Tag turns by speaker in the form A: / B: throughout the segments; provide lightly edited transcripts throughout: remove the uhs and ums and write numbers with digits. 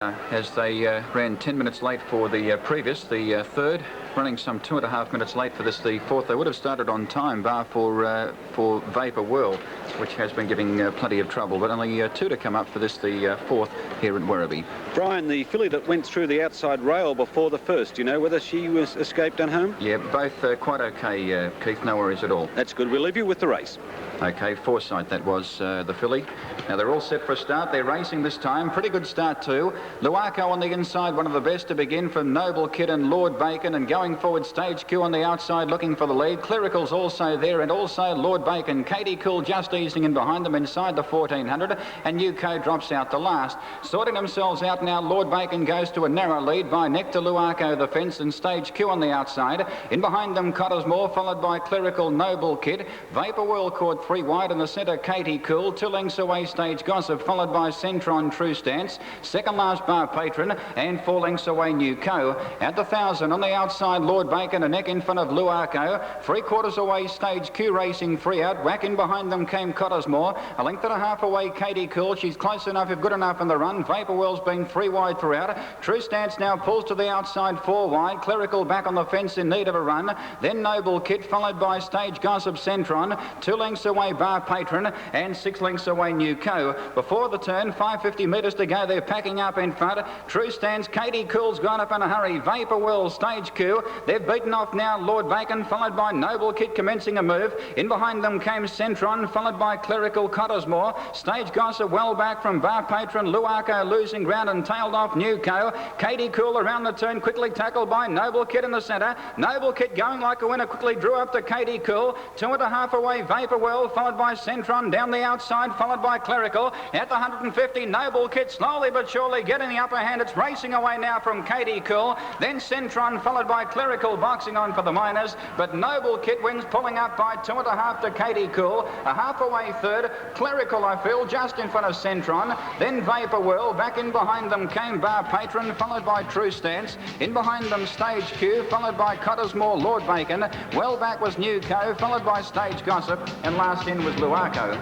A: As they ran 10 minutes late for the previous, the third, running some 2.5 minutes late for this, the fourth. They would have started on time, bar for Vapor Whirl, which has been giving plenty of trouble, but only two to come up for this, the fourth here at Werribee.
B: Brian, the filly that went through the outside rail before the first, do you know whether she was escaped unharmed?
A: Yeah, both quite okay, Keith, no worries at all.
B: That's good. We'll leave you with the race.
A: Okay, Foresight, that was the filly. Now they're all set for a start. They're racing this time. Pretty good start too. Luaco on the inside, one of the best to begin from Noble Kid and Lord Bacon, and going forward Stage Q on the outside looking for the lead. Clerical's also there, and also Lord Bacon. Katie Cool just easing in behind them inside the 1400, and Yuko drops out the last. Sorting themselves out now, Lord Bacon goes to a narrow lead by Nectar Luaco the fence, and Stage Q on the outside. In behind them Cottesmore, followed by Clerical, Noble Kid. Vapor Whirl caught 3 wide in the centre, Katie Cool. 2 lengths away Stage Gossip, followed by Centron True Stance. Second last Bar Patron, and 4 lengths away New Co. At the 1,000 on the outside, Lord Bacon, a neck in front of Luaco. 3/4 away Stage Q racing free out. Whack in behind them came Cottesmore. 1.5 lengths away Katie Cool. She's close enough, if good enough in the run. Vapor Whirl's been 3 wide throughout. True Stance now pulls to the outside 4 wide. Clerical back on the fence in need of a run. Then Noble Kid, followed by Stage Gossip Centron. 2 lengths away Bar Patron, and 6 lengths away New Co. Before the turn, 550 metres to go. They're packing up in front. True Stance, Katie Cool's gone up in a hurry. Vapor Whirl, Stage Q. They've beaten off now Lord Bacon, followed by Noble Kid commencing a move. In behind them came Centron, followed by Clerical, Cottesmore. Stage Gossip well back from Bar Patron. Luaco losing ground and tailed off New Co. Katie Cool around the turn, quickly tackled by Noble Kid in the centre. Noble Kid going like a winner, quickly drew up to Katie Cool. 2.5 away Vapor Whirl, followed by Centron down the outside, followed by Clerical. At the 150, Noble Kid slowly but surely getting the upper hand. It's racing away now from Katie Cool. Then Centron, followed by Clerical, boxing on for the minors. But Noble Kid wins, pulling up by 2.5 to Katie Cool. A half away third. Clerical, I feel, just in front of Centron. Then Vapor Whirl. Back in behind them came Bar Patron, followed by True Stance. In behind them Stage Q, followed by Cottesmore, Lord Bacon. Well back was New Co, followed by Stage Gossip, and last in was Luaco.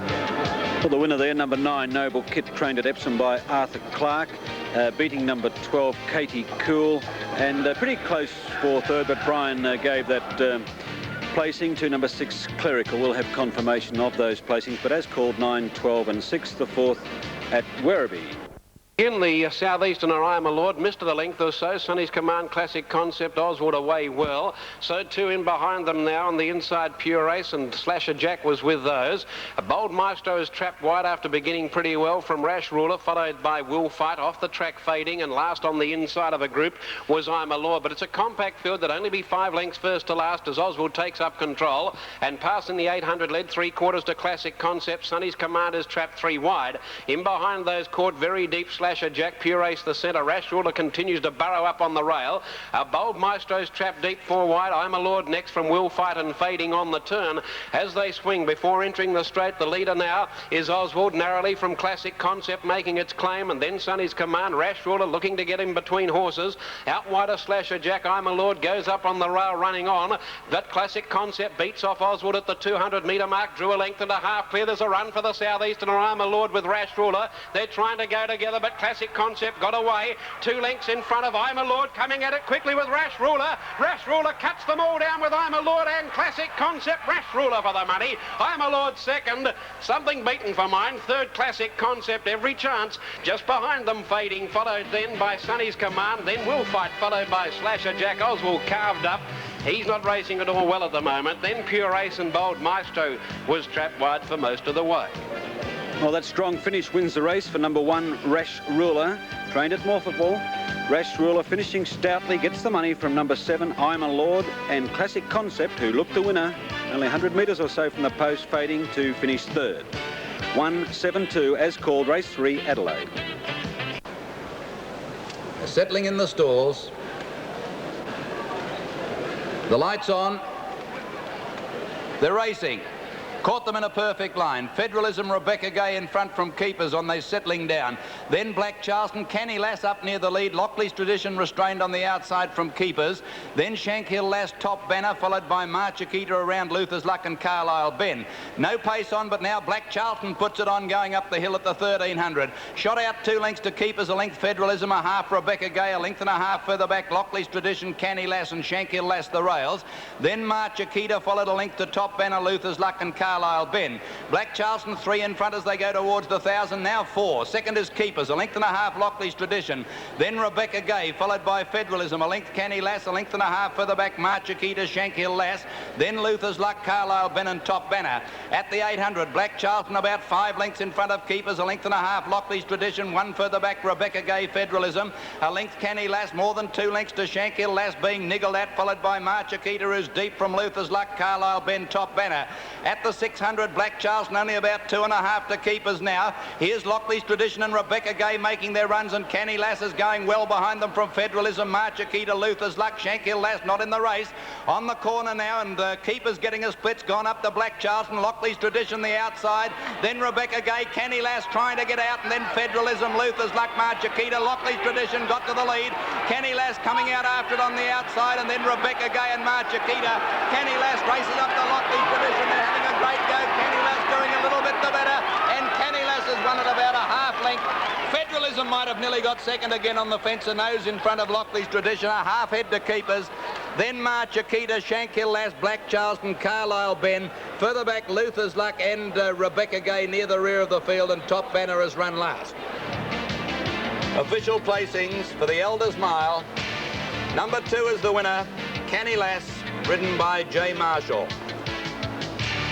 B: For the winner there, number 9, Noble Kid, trained at Epsom by Arthur Clark, beating number 12, Katie Cool, and pretty close for third, but Brian gave that placing to number 6, Clerical. We'll have confirmation of those placings, but as called, 9, 12 and 6, the fourth at Werribee.
C: In the southeastern, I am a Lord, missed the length or so. Sonny's Command, Classic Concept, Oswald away well. So too in behind them now on the inside, Pure Ace, and Slasher Jack was with those. A Bold Maestro is trapped wide after beginning pretty well from Rash Ruler, followed by Will Fight, off the track fading, and last on the inside of a group was I'm a Lord. But it's a compact field that only be 5 lengths first to last as Oswald takes up control, and passing the 800 led 3/4 to Classic Concept. Sonny's Command is trapped 3 wide. In behind those, caught very deep, Slasher Jack, Pure Ace the centre. Rash Ruler continues to burrow up on the rail. Bold Maestro's trapped deep 4 wide. I'm a Lord next from Will Fight and fading on the turn as they swing before entering the straight. The leader now is Oswald, narrowly from Classic Concept making its claim, and then Sonny's Command. Rash Ruler looking to get him between horses. Out wider Slasher Jack, I'm a Lord goes up on the rail running on. That Classic Concept beats off Oswald at the 200 metre mark. Drew a length and a half clear. There's a run for the southeastern, or I'm a Lord with Rash Ruler. They're trying to go together, but Classic Concept got away. 2 lengths in front of I'm a Lord, coming at it quickly with Rash Ruler. Rash Ruler cuts them all down with I'm a Lord and Classic Concept. Rash Ruler for the money. I'm a Lord second. Something beaten for mine. Third, Classic Concept, every chance. Just behind them fading, followed then by Sonny's Command. Then Will Fight, followed by Slasher Jack. Oswald carved up. He's not racing at all well at the moment. Then Pure Ace and Bold Maestro was trapped wide for most of the way.
B: Well, that strong finish wins the race for number 1, Rash Ruler, trained at Morphettville. Rash Ruler finishing stoutly, gets the money from number 7, I'm a Lord, and Classic Concept, who looked the winner, only 100 metres or so from the post, fading to finish third. 1-7-2, as called, race 3, Adelaide.
D: Settling in the stalls. The lights on. They're racing. Caught them in a perfect line. Federalism, Rebecca Gay in front from Keepers on they settling down. Then Black Charleston, Canny Lass up near the lead. Lockley's Tradition restrained on the outside from keepers. Then Shankhill Lass, Top Banner, followed by March Akita around Luther's Luck and Carlisle Ben. No pace on, but now Black Charlton puts it on going up the hill at the 1300. Shot out 2 lengths to keepers, a length Federalism, a half Rebecca Gay, a length and a half further back Lockley's Tradition, Canny Lass and Shankhill Lass the rails. Then March Akita followed a length to Top Banner, Luther's Luck and Carlisle Ben. Black Charleston 3 in front as they go towards the 1,000, now 4. Second is keepers, a length and a half Lockley's Tradition. Then Rebecca Gay followed by Federalism, a length Canny Lass, a length and a half further back March Akita, Shankhill Lass. Then Luther's Luck, Carlisle Ben and Top Banner. At the 800, Black Charlton about 5 lengths in front of keepers, a length and a half Lockley's Tradition, 1 further back Rebecca Gay, Federalism, a length Canny Lass, more than 2 lengths to Shankhill Lass being niggled at, followed by March Akita, who's deep from Luther's Luck, Carlisle Ben, Top Banner. At the 600, Black Charlton only about 2.5 to keepers now. Here's Lockley's Tradition and Rebecca Gay making their runs, and Canny Lass is going well behind them from Federalism, March Akita, Luther's Luck, Shankhill Lass not in the race. On the corner now, and keepers getting a split's gone up to Black Charlton, Lockley's Tradition the outside, then Rebecca Gay, Canny Lass trying to get out, and then Federalism, Luther's Luck, March Akita, Lockley's Tradition got to the lead. Canny Lass coming out after it on the outside, and then Rebecca Gay and March Akita. Canny Lass races up to Lockley's Tradition. They're having a great go. Canny Lass doing a little bit the better, and Canny Lass has won it about a half length. Federalism might have nearly got second again on the fence, a nose in front of Lockley's Tradition, a half head to keepers. Then March Akita, Shankhill Lass, Black Charleston, Carlisle Ben. Further back Luther's Luck and Rebecca Gay near the rear of the field, and Top Banner has run last. Official placings for the Elders Mile. Number 2 is the winner, Canny Lass, ridden by J. Marshall.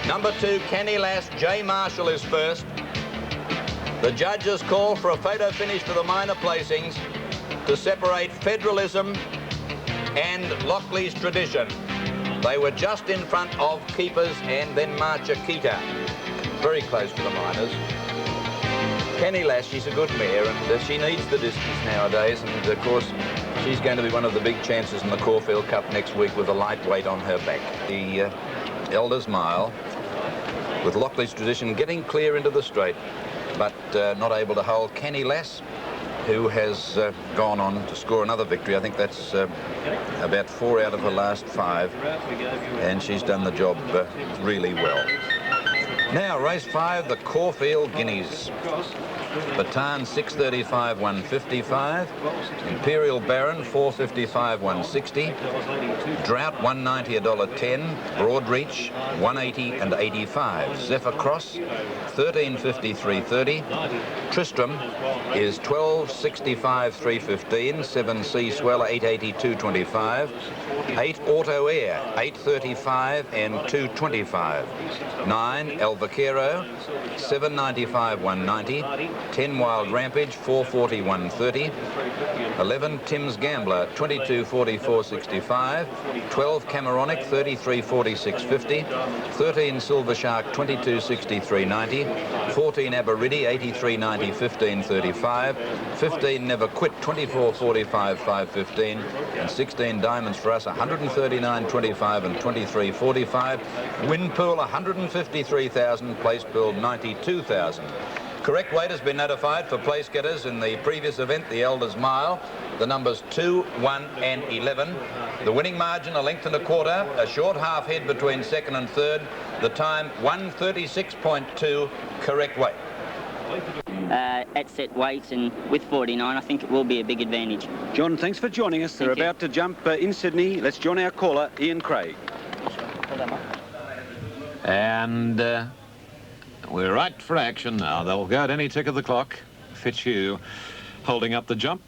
D: Number 2, Canny Lass, J. Marshall is first. The judges call for a photo finish for the minor placings to separate Federalism and Lockley's Tradition. They were just in front of keepers and then March Akita. Very close for the minors. Canny Lass, she's a good mare, and she needs the distance nowadays, and of course she's going to be one of the big chances in the Caulfield Cup next week with a lightweight on her back. The Elders Mile, with Lockley's Tradition getting clear into the straight, but not able to hold Canny Lass, who has gone on to score another victory. I think that's about 4 out of her last 5, and she's done the job really well. Now, race 5, the Caulfield Guineas. Bataan 635 155, Imperial Baron 455 160, Drought 190 $1.10, Broadreach 180 and 85, Zephyr Cross 1350 $3.30, Tristram is 1265 $3.15, 7 Sea Sweller 880 $2.25, 8 Auto Air 835 and $2.25, 9 El Vaquero 795 $1.90, 10 Wild Rampage 440 $1.30, 11 Tim's Gambler 2244 $65, 12 Cameronic 3340 $6.50, 13 Silver Shark 2260 $3.90, 14 Aberidi 8390 1535, 15 Never Quit 2445 515, and 16 Diamonds for Us 139.25 and 23.45. Win pool 153,000, place pool 92,000. Correct weight has been notified for place getters in the previous event, the Elders Mile. The numbers 2, 1 and 11. The winning margin 1.25 lengths, a short half head between second and third. The time 1:36.2, correct weight.
E: At set weights and with 49, I think it will be a big advantage.
B: John, thanks for joining us. They're about to jump in Sydney. Let's join our caller, Ian Craig.
F: And we're right for action now. They'll go at any tick of the clock. Fitzhugh holding up the jump.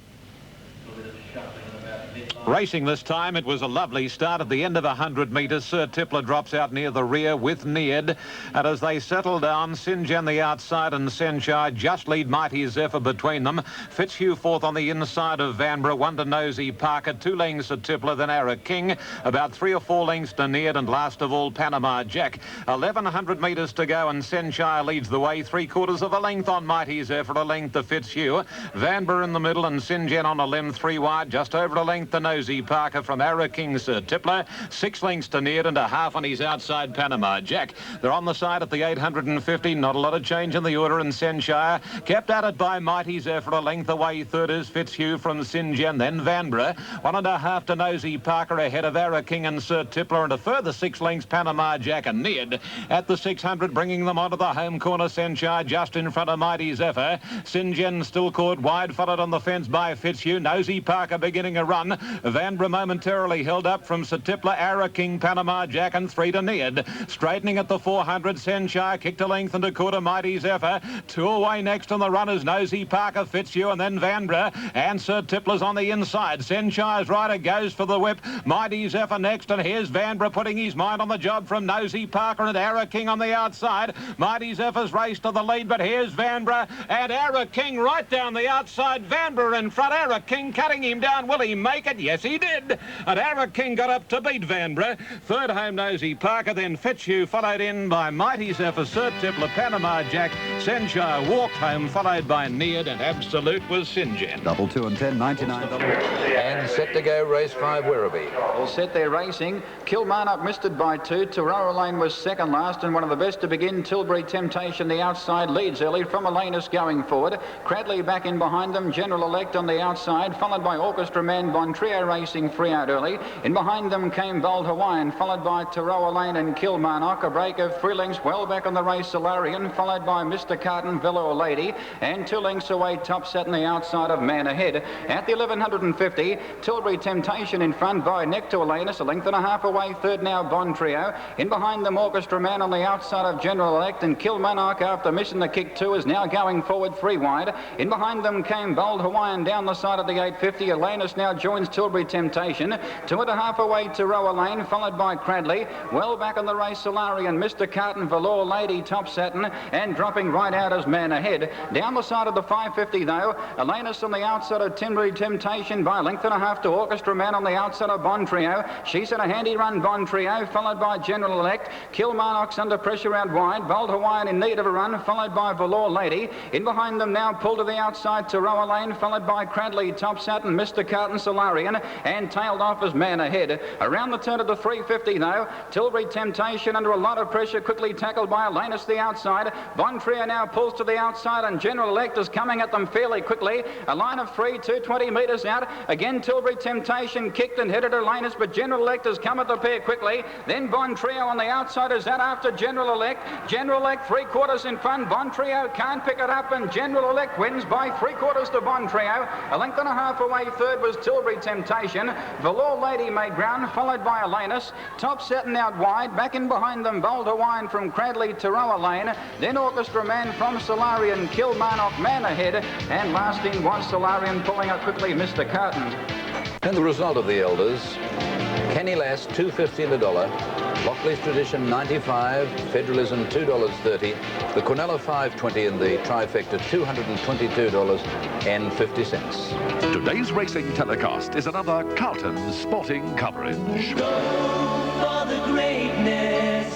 F: Racing this time, it was a lovely start at the end of 100 metres. Sir Tippler drops out near the rear with Ned. And as they settle down, Sinjan the outside and Senchai just lead Mighty Zephyr between them. Fitzhugh fourth on the inside of Vanbrugh, 1 to Nosy Parker, 2 lengths to Tippler, then Ara King, about 3 or 4 lengths to Ned, and last of all Panama Jack. 1,100 metres to go, and Senchai leads the way, 3/4 of a length on Mighty Zephyr, a length to Fitzhugh. Vanbrugh in the middle and Sinjan on a limb, 3 wide, just over a length length to Nosy Parker from Ara King Sir Tippler. 6 lengths to Neard and a half on his outside Panama Jack. They're on the side at the 850. Not a lot of change in the order in Senshire. Kept at it by Mighty Zephyr. A length away. Third is Fitzhugh from Sinjen. Then Vanbrugh. 1.5 to Nosy Parker ahead of Ara King and Sir Tippler. And a further 6 lengths Panama Jack and Neard at the 600, bringing them onto the home corner. Senshire just in front of Mighty Zephyr. Sinjen still caught wide, followed on the fence by Fitzhugh. Nosy Parker beginning a run. Vanbrugh momentarily held up from Sir Tippler, Ara King, Panama Jack and 3 to Neard. Straightening at the 400, Senshire kicked a length and a quarter, Mighty Zephyr. 2 away next on the runners, Nosy Parker, Fitzhugh and then Vanbrugh. And Sir Tippler's on the inside. Senshire's rider goes for the whip. Mighty Zephyr next, and here's Vanbrugh putting his mind on the job from Nosy Parker and Ara King on the outside. Mighty Zephyr's race to the lead, but here's Vanbrugh and Ara King right down the outside. Vanbrugh in front, Ara King cutting him down. Will he make it? Yes, he did. And Ara King got up to beat Vanbrugh. Third home, Nosy Parker, then Fitzhugh, followed in by Mighty Zephyr, Sir Tippler, Panama Jack. Senshire walked home, followed by Neard, and Absolute was Sinjen.
G: Double 2 and 10, 99.
D: And set to go, race 5, Werribee.
A: All set there racing. Kilmarnock missed it by 2. Tarora Lane was second last, and one of the best to begin. Tilbury Temptation, the outside, leads early from Elanus going forward. Cradley back in behind them. General Elect on the outside, followed by Orchestra Man. Bon Trio racing free out early. In behind them came Bold Hawaiian, followed by Tarora Lane and Kilmarnock. A break of 3 lengths well back on the race, Solarian, followed by Mr. Carton, Velour Lady, and 2 lengths away, Top Set on the outside of Man Ahead. At the 1150, Tilbury Temptation in front by neck to Elanus, a length and a half away. Third now, Bon Trio. In behind them, Orchestra Man on the outside of General Elect, and Kilmarnock, after missing the kick 2, is now going forward 3 wide. In behind them came Bold Hawaiian down the side of the 850. Elanus now joins Tilbury Temptation. 2.5 away to Rower Lane, followed by Cradley. Well back on the race, Solarian, Mr. Carton, Velour Lady, Top Satin, and dropping right out as Man Ahead. Down the side of the 550 though, Elanus on the outside of Tilbury Temptation by a length and a half to Orchestra Man on the outside of Bon Trio. She's in a handy run, Bon Trio, followed by General Elect. Kilmarnock's under pressure out wide. Bold Hawaiian in need of a run, followed by Velour Lady. In behind them now, pulled to the outside to Rower Lane, followed by Cradley, Top Satin, Mr. Carton, Solarian, and tailed off as Man Ahead. Around the turn of the 350 though, Tilbury Temptation under a lot of pressure, quickly tackled by Elanus the outside. Bon Trio now pulls to the outside, and General Elect is coming at them fairly quickly. A line of 3, 220 metres out. Again, Tilbury Temptation kicked and headed Elanus, but General Elect has come at the pair quickly. Then Bon Trio on the outside is that after General Elect. General Elect 3/4 in front. Bon Trio can't pick it up, and General Elect wins by 3/4 to Bon Trio. A length and a half away. Third was Tilbury Temptation. Velour Lady made ground, followed by Elanus. Top Satin out wide. Back in behind them, Bold Hawaiian from Cradley to Rower Lane. Then Orchestra Man from Solarian, Kilmarnock, Man Ahead. And last in was Solarian, pulling up quickly Mr. Carton.
D: And the result of the elders, Kenny Lass, $2.50 and $1. Lockley's Tradition, 95. Federalism, $2.30. The Quinella, $5.20, and the Trifecta, $222.50.
H: Today's racing telecast is another Carlton sporting coverage.
I: Go for the greatness.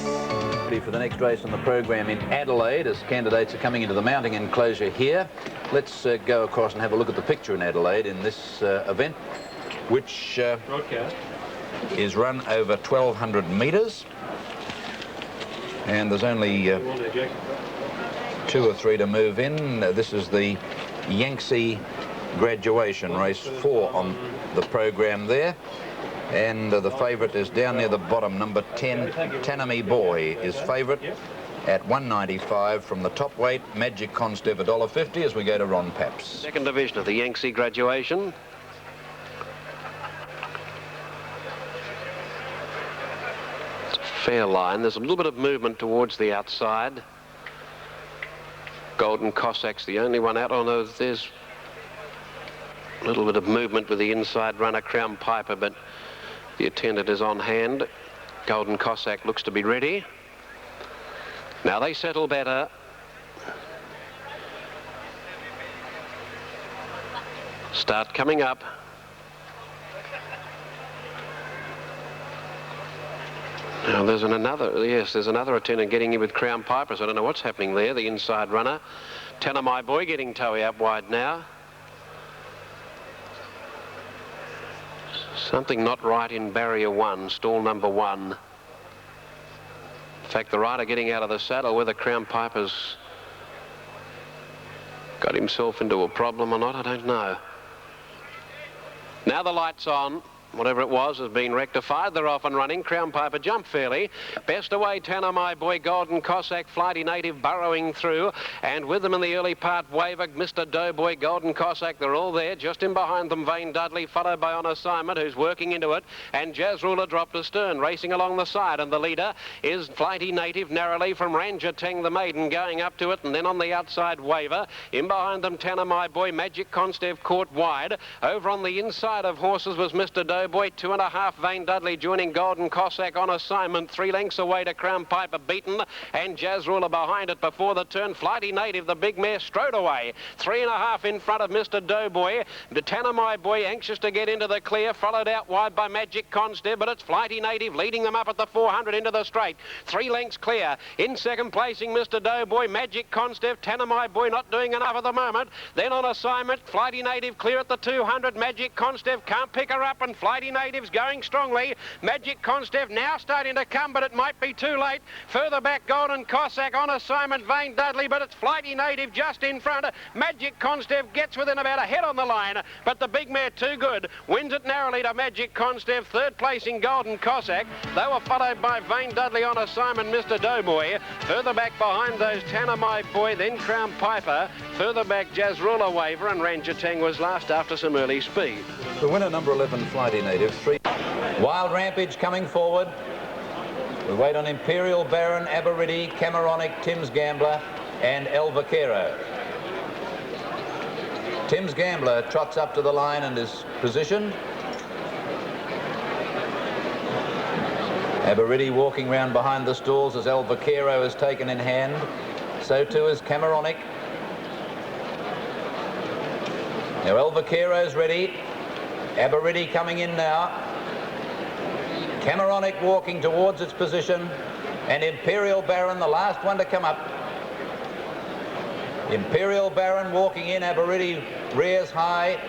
D: For the next race on the program in Adelaide, as candidates are coming into the mounting enclosure here. Let's go across and have a look at the picture in Adelaide in this event, which is run over 1,200 metres, and there's only 2 or 3 to move in. This is the Yangtze graduation, race 4 on the program there. And the favourite is down near the bottom, number 10, Tanami Boy is favourite at 195 from the top weight. Magic Constev $1.50 as we go to Ron Paps.
C: Second division of the Yangtze graduation. It's a fair line. There's a little bit of movement towards the outside. Golden Cossack's the only one out. Oh no, there's a little bit of movement with the inside runner, Crown Piper, but the attendant is on hand. Golden Cossack looks to be ready. Now they settle better. Start coming up. Now there's another attendant getting in with Crown Pipers. I don't know what's happening there. The inside runner. Tanami Boy getting Towie up wide now. Something not right in barrier 1, stall number 1. In fact, the rider getting out of the saddle, whether Crown Piper's got himself into a problem or not, I don't know. Now the light's on. Whatever it was has been rectified. They're off and running. Crown Piper jumped fairly. Best away, Tanner, My Boy, Golden Cossack, Flighty Native burrowing through. And with them in the early part, Waver, Mr. Doughboy, Golden Cossack. They're all there. Just in behind them, Vane Dudley, followed by On Assignment, who's working into it. And Jazz Ruler dropped astern, racing along the side. And the leader is Flighty Native, narrowly from Ranger Tang, the maiden, going up to it. And then on the outside, Waver. In behind them, Tanner, My Boy, Magic Constev caught wide. Over on the inside of horses was Mr. Doughboy. 2.5, Vane Dudley joining Golden Cossack. On Assignment, 3 lengths away to Crown Piper, beaten, and Jazz Ruler behind it before the turn. Flighty Native, the big mare, strode away. 3.5 in front of Mr. Doughboy. The Tanner, My Boy, anxious to get into the clear, followed out wide by Magic Constev, but it's Flighty Native leading them up at the 400 into the straight. 3 lengths clear. In second placing, Mr. Doughboy, Magic Constev, Tanner, My Boy not doing enough at the moment. Then On Assignment, Flighty Native clear at the 200. Magic Constev can't pick her up, and Flighty Native's going strongly. Magic Constev now starting to come, but it might be too late. Further back, Golden Cossack, On Assignment, Vane Dudley, but it's Flighty Native just in front. Magic Constev gets within about a head on the line, but the big mare too good. Wins it narrowly to Magic Constev. Third placing, Golden Cossack. They were followed by Vane Dudley, On Assignment, Mr. Doughboy. Further back behind those, Tanner, My Boy, then Crown Piper. Further back, Jazz Ruler, Waver, and Ranger Tang was last after some early speed.
D: The winner, number 11, Flighty Native. 3. Wild Rampage coming forward. We wait on Imperial Baron, Aberidi, Cameronic, Tim's Gambler, and El Vaquero. Tim's Gambler trots up to the line and is positioned. Aberidi walking round behind the stalls as El Vaquero is taken in hand. So too is Cameronic. Now El Vaquero's ready. Aberidi coming in now. Cameronic walking towards its position, and Imperial Baron, the last one to come up. Imperial Baron walking in, Aberidi rears high,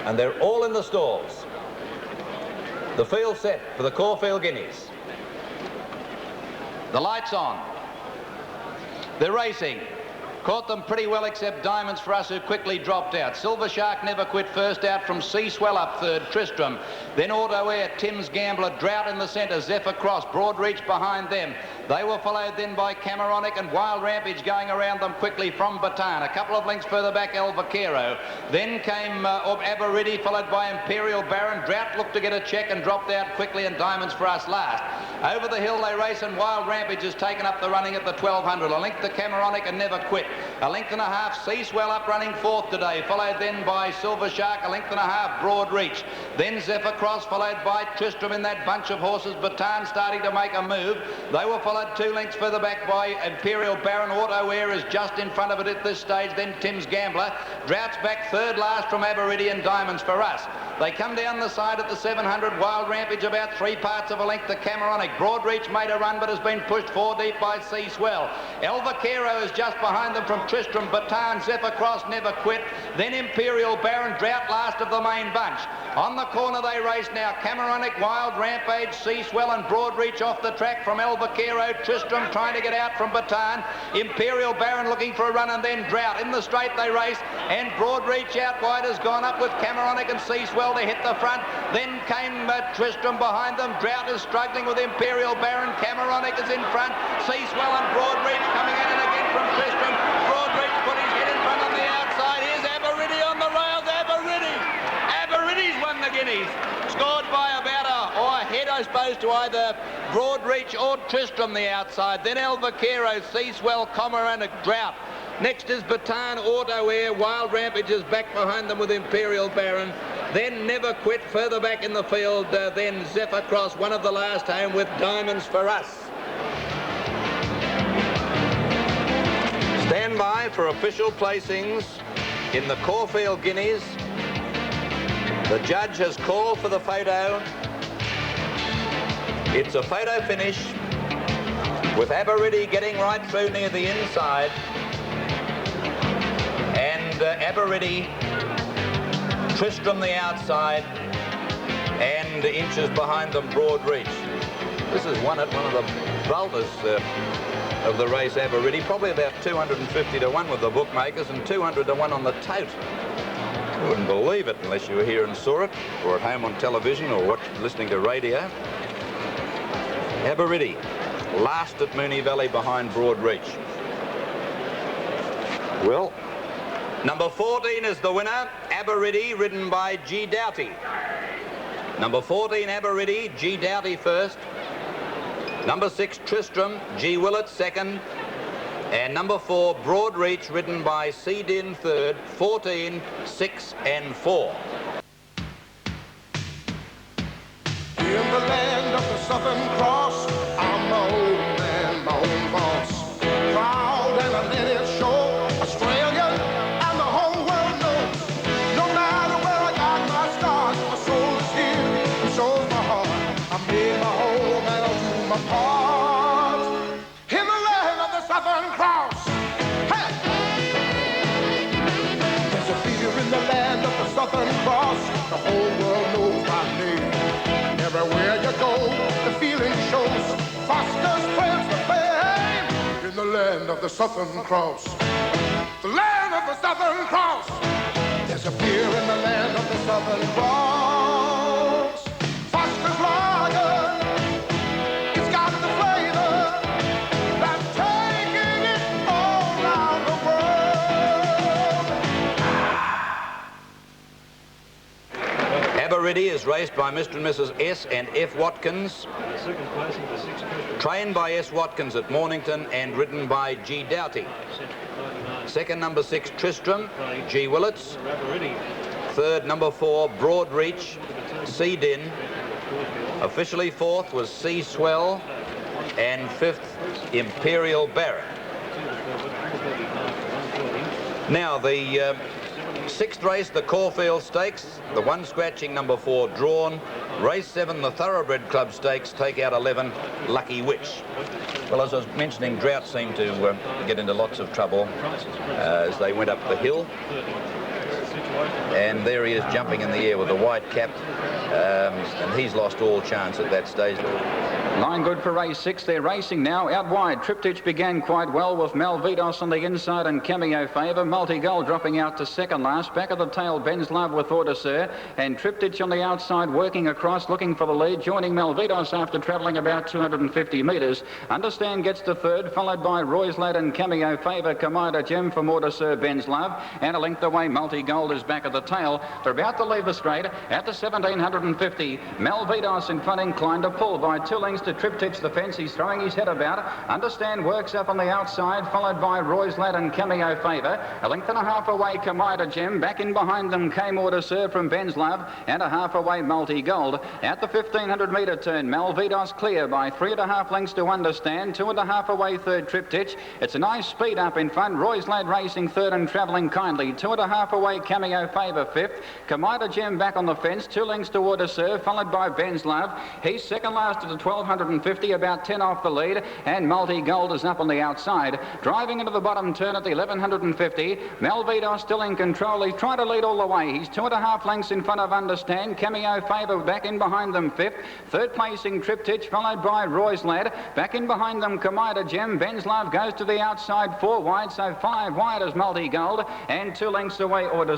D: and they're all in the stalls. The field set for the Caulfield Guineas. The light's on. They're racing. Caught them pretty well, except Diamonds for Us, who quickly dropped out. Silver Shark Never Quit first out from Sea Swell up third, Tristram. Then Auto Air, Tim's Gambler, Drought in the centre, Zephyr Cross, Broadreach behind them. They were followed then by Cameronic and Wild Rampage going around them quickly from Bataan. A couple of lengths further back, El Vaquero. Then came Aberidi, followed by Imperial Baron. Drought looked to get a check and dropped out quickly, and Diamonds for Us last. Over the hill they race, and Wild Rampage has taken up the running at the 1200. A length to Cameronic and Never Quit. A length and a half, Sea Swell up running fourth today, followed then by Silver Shark, a length and a half, Broad Reach. Then Zephyr Cross, followed by Tristram in that bunch of horses. Bataan starting to make a move. They were followed 2 lengths further back by Imperial Baron. Auto Air is just in front of it at this stage. Then Tim's Gambler. Drought's back third last from Aberidi, and Diamonds for Us. They come down the side at the 700. Wild Rampage about 3 parts of a length to Cameronic. Broad Reach made a run, but has been pushed 4 deep by Sea Swell. El Vaquero is just behind them from Tristram, Bataan, Zephyr Cross, Never Quit. Then Imperial Baron, Drought last of the main bunch. On the corner they race now. Cameronic, Wild Rampage, Sea Swell, and Broad Reach off the track from El Vaquero. Tristram trying to get out from Bataan. Imperial Baron looking for a run, and then Drought. In the straight they race, and Broad Reach out wide has gone up with Cameronic and Sea Swell to hit the front. Then came Tristram behind them. Drought is struggling with Imperial Baron. Cameronic is in front. Sea Swell and Broad Reach coming in, and again from Tristram. Broad Reach put his head in front on the outside. Here's Aberidi on the rails. Aberidi's won the Guineas. Scored by about a head, I suppose, to either Broad Reach or Tristram the outside. Then El Vaquero, Sea Swell, Cameronic, Drought. Next is Bataan, Auto Air. Wild Rampage is back behind them with Imperial Baron. Then Never Quit further back in the field. Then Zephyr Cross, one of the last home with Diamonds for Us. Stand by for official placings in the Caulfield Guineas. The judge has called for the photo. It's a photo finish with Aberidi getting right through near the inside, and Aberidi, Tristram the outside, and inches behind them, Broad Reach. This is one of the bolters of the race, Aberidi, probably about 250 to 1 with the bookmakers and 200 to 1 on the tote. You wouldn't believe it unless you were here and saw it, or at home on television, or listening to radio. Aberidi, last at Moonee Valley behind Broad Reach. Well, number 14 is the winner, Aberidi, ridden by G. Doughty. Number 14, Aberidi, G. Doughty first. Number 6, Tristram, G. Willett second. And number 4, Broad Reach, ridden by C. Din third, 14, 6 and 4.
G: In the land of the Southern Cross, I'm my own man, my own boss. Proud and a lineage show, Australian, and the whole world knows. No matter where I got my start, my soul is here, and so's my heart. I made my home and I'll do my part. In the land of the Southern Cross, hey! There's a fear in the land of the Southern Cross. The whole world knows my name. Everywhere you go, the feeling shows. Foster's friends the fame in the land of the Southern Cross. The land of the Southern Cross. There's a fear in the land of the Southern Cross. Foster's lager, it's got the flavor that's taking it all around the world.
D: Aberidi is raced by Mr. and Mrs. S. and F. Watkins. Trained by S. Watkins at Mornington and ridden by G. Doughty. Second, number 6, Tristram, G. Willets. Third, number 4, Broad Reach, C. Din. Officially fourth was C. Swell. And fifth, Imperial Barrett. Now, the 6th race, the Caulfield Stakes, the 1 scratching, number 4, Drawn. Race 7, the Thoroughbred Club Stakes, take out 11, Lucky Witch. Well, as I was mentioning, Drought seemed to get into lots of trouble as they went up the hill. And there he is jumping in the air with a white cap, and he's lost all chance at that stage.
A: Line good for race 6. They're racing now out wide. Triptych began quite well with Malvidos on the inside and Cameo Favour. Multi-Gold dropping out to second last. Back of the tail, Ben's Love with Order and Triptych on the outside working across looking for the lead, joining Malvidos after travelling about 250 metres. Understand gets to third, followed by Roy's Lad and Cameo Favour. Commander Jim from Order Ben's Love, and a length away Multi-Gold is back of the tail. They're about to leave the straight at the 1750. Malvidos in front, inclined to pull by 2 lengths to Triptych the fence. He's throwing his head about. Understand works up on the outside, followed by Roy's Lad and Cameo Favour. A length and a half away Commander Jim. Back in behind them came Order from Ben's Love, and a half away Multi-Gold. At the 1500 metre turn, Malvidos clear by 3.5 lengths to Understand. 2.5 away third Triptych. It's a nice speed up in front. Roy's Lad racing third and travelling kindly. 2.5 away Cameo Favour fifth. Commander Jim back on the fence. 2 lengths to Order followed by Ben's Love. He's second last at the 1250, about 10 off the lead, and Multi-Gold is up on the outside. Driving into the bottom turn at the 1150. Malvidos still in control. He's trying to lead all the way. He's 2.5 lengths in front of Understand. Cameo Favour back in behind them fifth. Third placing Triptych, followed by Roy's Lad. Back in behind them Commander Jim. Ben's Love goes to the outside 4 wide, so 5 wide is Multi-Gold, and 2 lengths away Order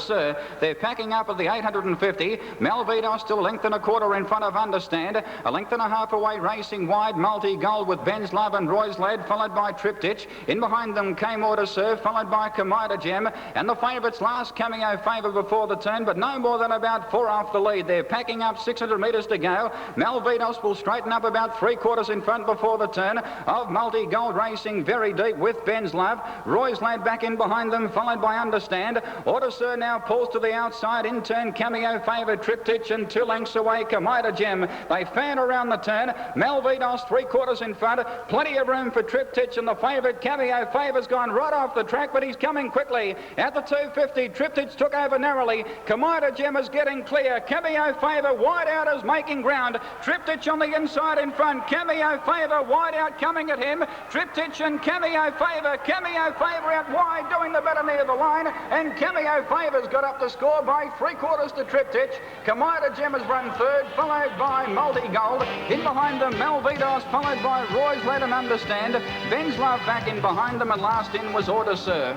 A: They're packing up at the 850. Malvidos still a length and a quarter in front of Understand. A length and a half away racing wide Multi-Gold with Ben's Love and Roy's Lad, followed by Triptych. In behind them came Order followed by Commander Jim, and the favourites last Cameo Favour before the turn, but no more than about 4 off the lead. They're packing up 600 metres to go. Malvidos will straighten up about 3/4 in front before the turn of Multi-Gold racing very deep with Ben's Love. Roy's Lad back in behind them, followed by Understand. Order now pulls to the outside. In turn Cameo Favour, Triptych, and 2 lengths away Commander Jim. They fan around the turn. Malvidos 3/4 in front. Plenty of room for Triptych, and the favourite Cameo Favour's gone right off the track, but he's coming quickly. At the 250, Triptych took over narrowly. Commander Jim is getting clear. Cameo Favour wide out is making ground. Triptych on the inside in front. Cameo Favour wide out coming at him. Triptych and Cameo Favour. Cameo Favour out wide doing the better near the line, and Cameo Favour's got up the score by 3/4 to Triptych. Kamida Gem has run third, followed by Multi Gold. In behind them, Malvidos, followed by Roy's Let and Understand. Ben's Love back in behind them, and last in was Order Sir.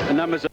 B: The numbers are...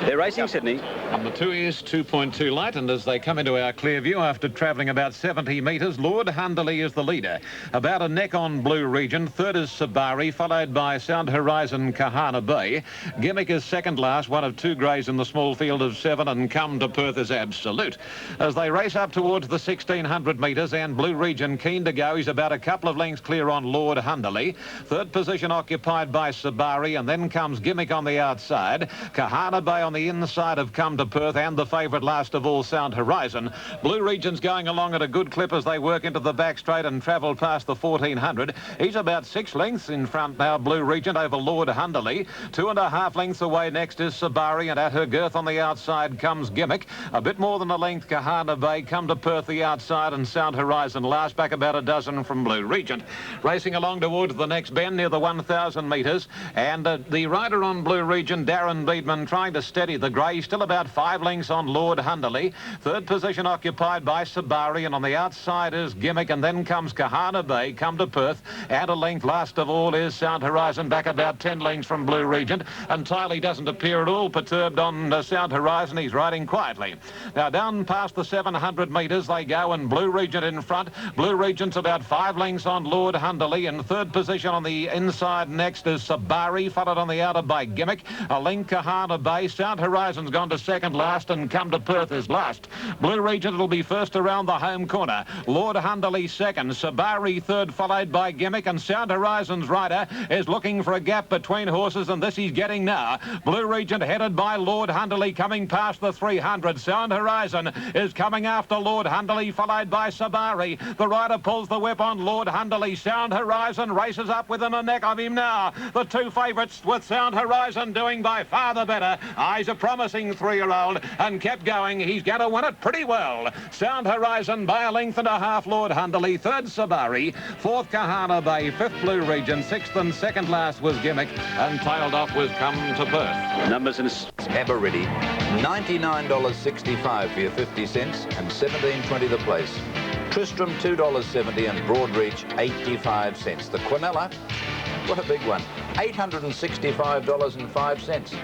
B: They're racing, Sydney.
F: Number 2 is 2.2 light, and as they come into our clear view after travelling about 70 metres, Lord Hunderley is the leader. About a neck on Blue Region. Third is Sabari, followed by Sound Horizon, Kahana Bay. Gimmick is second last, one of 2 greys in the small field of 7, and Come to Perth is Absolute. As they race up towards the 1600 metres, and Blue Region keen to go. He's about a couple of lengths clear on Lord Hunderley. Third position occupied by Sabari, and then comes Gimmick on the outside. Kahana Bay on the inside of Come to Perth, and the favourite last of all, Sound Horizon. Blue Region's going along at a good clip as they work into the back straight and travel past the 1400. He's about 6 lengths in front now, Blue Region, over Lord Hunderley. 2.5 lengths away next is Sabari, and at her girth on the outside comes Gimmick. A bit more than a length, Kahana Bay. Come to Perth the outside, and Sound Horizon last, back about a dozen from Blue Region. Racing along towards the next bend near the 1,000 metres, and the rider on Blue Region, Darren Beedman, trying to steady the grey, still about 5 lengths on Lord Hunderley. Third position occupied by Sabari, and on the outside is Gimmick, and then comes Kahana Bay. Come to Perth, and a length last of all is Sound Horizon, back about 10 lengths from Blue Region, and Tiley doesn't appear at all perturbed on Sound Horizon. He's riding quietly. Now down past the 700 metres they go, and Blue Region in front. Blue Region's about 5 lengths on Lord Hunderley. In third position on the inside next is Sabari, followed on the outer by Gimmick. A length Kahana Bay. Sound Horizon's gone to second last, and Come to Perth is last. Blue Region will be first around the home corner. Lord Hunderley second, Sabari third, followed by Gimmick, and Sound Horizon's rider is looking for a gap between horses, and this he's getting now. Blue Region headed by Lord Hunderley, coming past the 300. Sound Horizon is coming after Lord Hunderley, followed by Sabari. The rider pulls the whip on Lord Hunderley. Sound Horizon races up within a neck of him now. The 2 favourites, with Sound Horizon doing by far the better. He's a promising 3-year-old and kept going. He's going to win it pretty well. Sound Horizon by a length and a half, Lord Hunderley. Third, Sabari. Fourth, Kahana Bay. Fifth, Blue Region. Sixth and second last was Gimmick, and tailed off was Come to Perth.
B: Numbers in...
D: Aberriddy, $99.65 for your 50 cents and $17.20 the place. Tristram, $2.70, and Broadreach, 85 cents. The Quinella, what a big one, $865.05.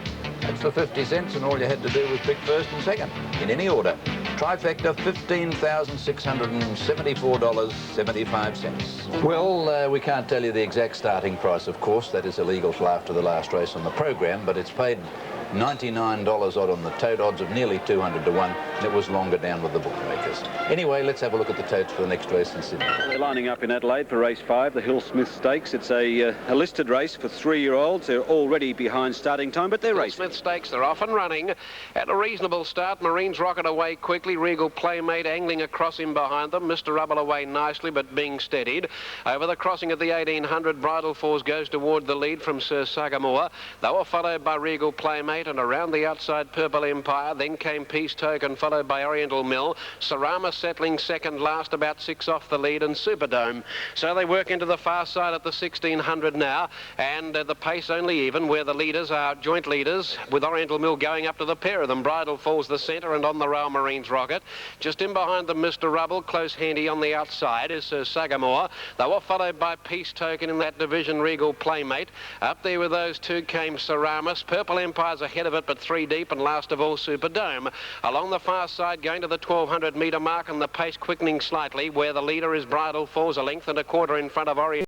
D: That's for 50 cents, and all you had to do was pick first and second, in any order. Trifecta, $15,674.75. Well, we can't tell you the exact starting price, of course. That is illegal till after the last race on the program, but it's paid $99 odd on the tote, odds of nearly 200 to 1, and it was longer down with the bookmakers. Anyway, let's have a look at the totes for the next race in Sydney.
B: They're lining up in Adelaide for race 5, the Hill Smith Stakes. It's a listed race for 3-year-olds. They're already behind starting time, but they're racing.
C: Smith Stakes, they're off and running at a reasonable start. Marines rocket away quickly. Regal Playmate angling across him behind them. Mr. Rubble away nicely, but being steadied. Over the crossing of the 1800, Bridal Force goes toward the lead from Sir Sagamore. They were followed by Regal Playmate, and around the outside, Purple Empire. Then came Peace Token, followed by Oriental Mill. Sarama settling second last, about 6 off the lead, and Superdome. So they work into the far side at the 1600 now, and the pace only even, where the leaders are joint leaders, with Oriental Mill going up to the pair of them. Bridal Falls the centre, and on the rail, Marines Rocket. Just in behind them, Mr. Rubble, close handy on the outside is Sagamore. They were followed by Peace Token in that division, Regal Playmate. Up there with those two came Saramas. Purple Empire's ahead of it, but 3 deep, and last of all, Superdome. Along the far side, going to the 1200 metre mark, and the pace quickening slightly, where the leader is Bridal Falls, a length and a quarter in front of Oriental.